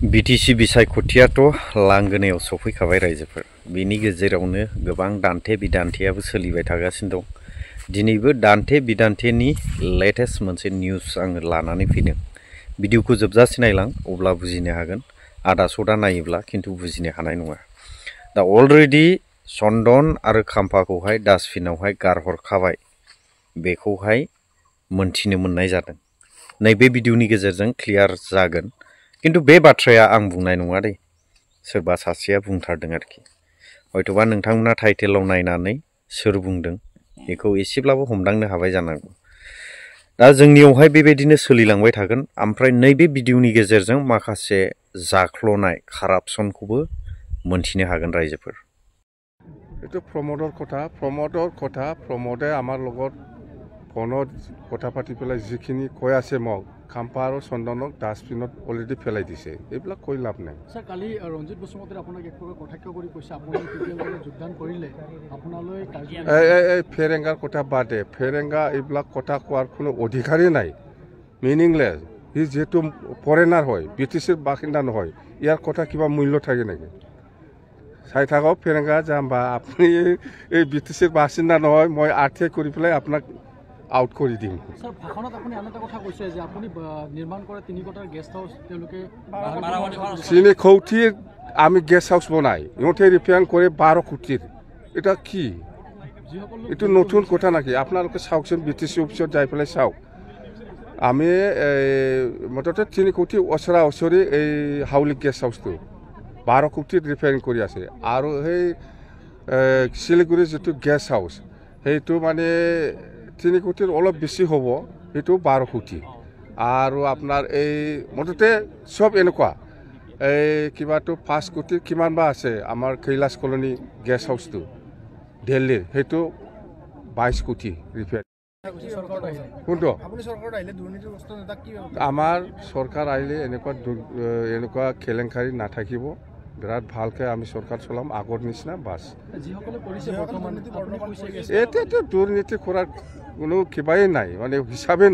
BTC बिसायख'थियाथ' लांगोनायाव सफैखाबाय रायजोफोर। बिनि गेजेरावनो गोबां दान्थे बिदान्थेयाबो सोलिबाय थागासिनो दं। दिनैबो दान्थे बिदान्थेनि लेटेस्ट मोनसे निउस आङो लानानै फैदों। भिडिअखौ जोबजासे नायलां, अब्ला बुजिनो हागोन। आदा सदा नायोब्ला खिन्थु बुजिनो हानाय नङा। दा अलरेडि चन्दन आरो खाम्फाखौहाय डास्टबिनावहाय गारहरखाबाय, बेखौहाय मोनथिनो मोननाय जादों। नैबे भिडिअनि गेजेरजों क्लियार जागोन। किन्तु बे बाथ्राया आं बुंनाय नङा दे, सोरबा सासेया बुंथारदों आरोखि। हयतोबा नोंथांमोना टाइटेलाव नायनानै सोर बुंदों बेखौ एसेब्लाबो हमदांनो हाबाय जानांगौ। दा जोंनियावहाय बेबायदिनो सोलिलांबाय थागोन। ओमफ्राय नैबे भिडिअनि गेजेरजों माखासे जाख्ल'नाय कारापसनखौबो मोनथिनो हागोन रायजोफोर। এইটো প্ৰমোদৰ কথা প্ৰমোদে আমাৰ লগত ফোনত কথা পাতি পেলাই যিখিনি কৈ আছে মোক, খাম্পা আৰু চন্দনক ডাষ্টবিনত অলৰেডি পেলাই দিছে। এইবিলাক কৈ লাভ নাই। স্যাৰ, কালি ৰঞ্জিত বসুমতাৰীয়ে আপোনাক এক প্ৰকাৰ কটাক্ষ কৰি কৈছে আপুনি পিপিএলৰ যোগদান কৰিলে আপোনালৈ এই ফেৰেংগাৰ কথা বাদে, ফেৰেংগা এইবিলাক কথা কোৱাৰ কোনো অধিকাৰেই নাই, মিনিংলেছ। সি যিহেতু ফৰেনাৰ হয়, বিটিচিৰ বাসিন্দা নহয়, ইয়াৰ কথা কিবা মূল্য থাকে নেকি? চাই থাকক ফেৰেংগা যাম্বা, আপুনি এই বিটিচিৰ বাসিন্দা নহয়, মই আৰ্থিক কৰি পেলাই আপোনাক আউট কৰি দিম। স্যাৰ, ভাষণত আপুনি আন এটা কথা কৈছে যে আপুনি নিৰ্মাণ কৰে 3 কোঠাৰ গেষ্ট হাউচ তেওঁলোকে 3 কোটিৰ আমি গেষ্ট হাউচ বনাই, ইহঁতে ৰিপেয়াৰ কৰে 12 কোটিৰ। এটা কি? এইটো নতুন কথা নাকি? আপোনালোকে চাওকচোন, বিটিচি অফিচত যাই পেলাই চাওক। আমি মুঠতে 3 কোটি ওচৰা ওচৰি এই হাউলি গেষ্ট হাউচটো 12 কোটিত ৰিপেয়াৰিং কৰি আছে। আৰু সেই শিলিগুৰিৰ যিটো গেষ্ট হাউচ, সেইটো মানে 3 কোটিৰ অলপ বেছি হ'ব, সেইটো 12 কোটি। আৰু আপোনাৰ এই মুঠতে চব এনেকুৱা এই কিবাটো 5 কোটিৰ কিমান বা আছে। আমাৰ কৈলাশ কলনী গেষ্ট হাউচটো দিল্লীৰ, সেইটো 22 কোটি ৰিপেয়াৰ। কোনটো আমাৰ চৰকাৰ আহিলে এনেকুৱা কেলেংকাৰী নাথাকিব। বিৰাট ভালকৈ আমি চৰকাৰ চলাম, আগৰ নিচিনা বাছ। এতিয়াতো দুৰ্নীতি কৰাৰ কোনো কিবাই নাই, মানে হিচাপে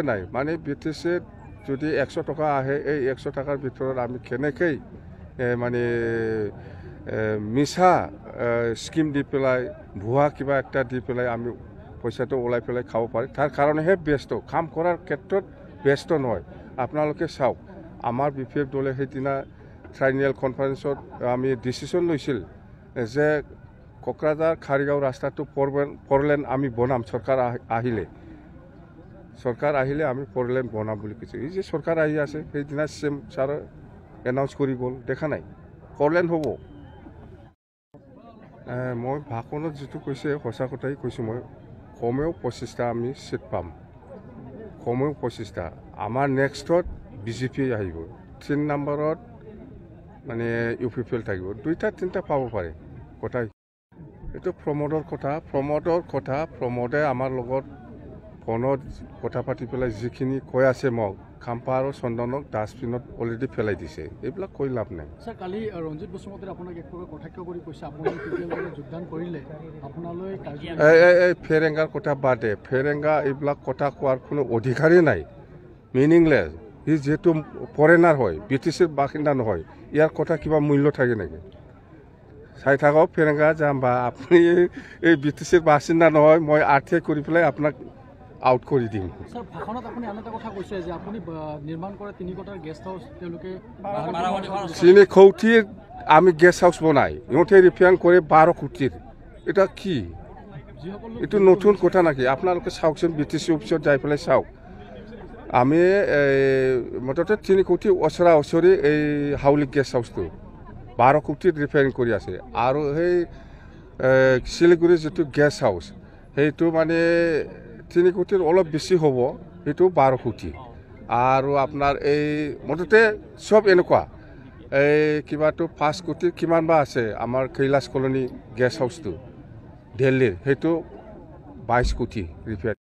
নাই। মানে বিটিচিত যদি 100 টকা আহে, এই 100 টকাৰ ভিতৰত আমি কেনেকৈ মানে মিছা স্কিম দি পেলাই, ভুৱা কিবা একটা দি পেলাই আমি পইচাটো ওলাই পেলাই খাব পাৰি, তাৰ কাৰণেহে ব্যস্ত। কাম কৰাৰ ক্ষেত্ৰত ব্যস্ত নহয়। আপোনালোকে চাওক, আমাৰ বিপিএফ দলে সেইদিনা ট্ৰাইনিয়েল কনফাৰেন্সত আমি ডিচিশ্যন লৈছিল যে কোকৰাঝাৰ খাৰিগাঁও ৰাস্তাটো 4 লেন আমি বনাম। চৰকাৰ আহিলে আমি 4 লেন বনাম বুলি কৈছে। এই যে চৰকাৰ আহি আছে, সেইদিনা চিএম ছাৰ এনাউন্স কৰি গ'ল, দেখা নাই? 4 লেন হ'ব। মই ভাষণত যিটো কৈছে সঁচা কথাই কৈছোঁ। মই কমেও 25টা আমি চিট পাম, কমেও 25টা। আমাৰ নেক্সটত বিজেপি আহিব, 3 নম্বৰত মানে UPPL থাকিব, 2টা-3টা পাব পাৰে। কথাই এইটো প্ৰমোদৰ কথা প্ৰমোদে আমাৰ লগত ফোনত কথা পাতি পেলাই যিখিনি কৈ আছে মোক, খাম্পা আৰু চন্দনক ডাষ্টবিনত অলৰেডি পেলাই দিছে। এইবিলাক কৈ লাভ নাই। স্যাৰ, কালি ৰঞ্জিত বসুমতাৰীয়ে আপোনাক এক প্ৰকাৰ কটাক্ষ কৰি কৈছে আপুনি পিপিএলৰ যোগদান কৰিলে আপোনালৈ এই ফেৰেংগাৰ কথা বাদে, ফেৰেংগা এইবিলাক কথা কোৱাৰ কোনো অধিকাৰেই নাই, মিনিংলেছ। সি যিহেতু ফৰেনাৰ হয়, বিটিচিৰ বাসিন্দা নহয়, ইয়াৰ কথা কিবা মূল্য থাকে নেকি? চাই থাকক ফেৰেংগা যাম্বা, আপুনি এই বিটিচিৰ বাসিন্দা নহয়, মই আৰ্থিক কৰি পেলাই আপোনাক আউট কৰি দিম। স্যাৰ, ভাষণত আপুনি আন এটা কথা কৈছে যে আপুনি নিৰ্মাণ কৰে 3 কোঠাৰ গেষ্ট হাউচ তেওঁলোকে 3 কোটিৰ আমি গেষ্ট হাউচ বনাই, ইহঁতে ৰিপেয়াৰ কৰে 12 কোটিৰ। এটা কি? এইটো নতুন কথা নাকি? আপোনালোকে চাওকচোন, বিটিচি অফিচত যাই পেলাই চাওক। আমি মুঠতে 3 কোটি ওচৰা ওচৰি এই হাউলি গেষ্ট হাউচটো 12 কোটিত ৰিপেয়াৰিং কৰি আছে। আৰু সেই শিলিগুৰিৰ যিটো গেষ্ট হাউচ, সেইটো মানে 3 কোটিৰ অলপ বেছি হ'ব, সেইটো 12 কোটি। আৰু আপোনাৰ এই মুঠতে চব এনেকুৱা এই কিবাটো 5 কোটিৰ কিমান বা আছে। আমাৰ কৈলাশ কলনী গেষ্ট হাউচটো দিল্লীৰ, সেইটো 22 কোটি ৰিপেয়াৰ।